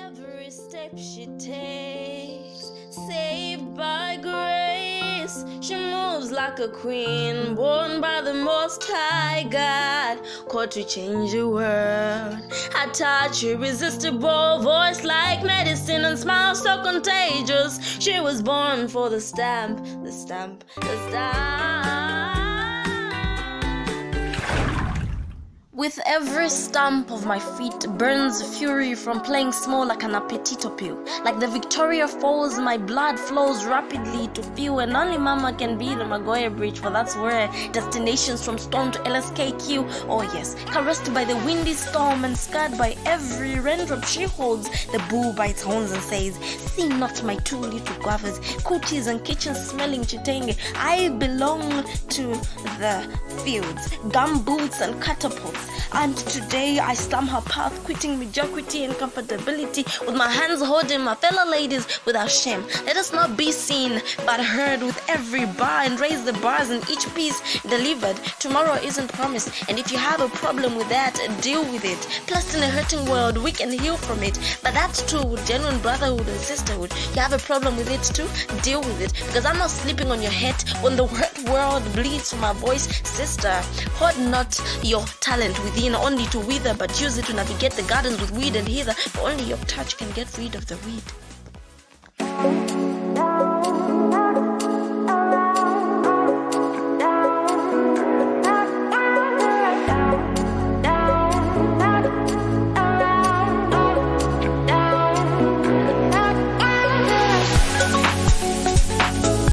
every step she takes, saved by grace. She moves like a queen, born by the Most High God, called to change the world. Her touch irresistible, voice like medicine, and smile so contagious. She was born for the stamp, the stamp, the stamp. With every stamp of my feet burns fury from playing small like an appetito pill. Like the Victoria Falls, my blood flows rapidly to feel, and only mama can be the Magoye bridge, for that's where destinations from Stone to LSKQ. Oh yes, caressed by the windy storm and scarred by every raindrop, she holds the bull by its horns and says, "See not my two little guavas, kutis and kitchen smelling chitenge. I belong to the fields, gumboots and catapults. And today I stamp her path, quitting mediocrity and comfortability, with my hands holding my fellow ladies without shame. Let us not be seen but heard with every bar, and raise the bars in each piece delivered. Tomorrow isn't promised, and if you have a problem with that, deal with it. Plus, in a hurting world, we can heal from it. But that's too with genuine brotherhood and sisterhood. You have a problem with it too, deal with it. Because I'm not sleeping on your head when the hurt world bleeds for my voice, sister. Hoard not your talent within only to wither, but use it to navigate the gardens with weed and heather. For only your touch can get rid of the weed.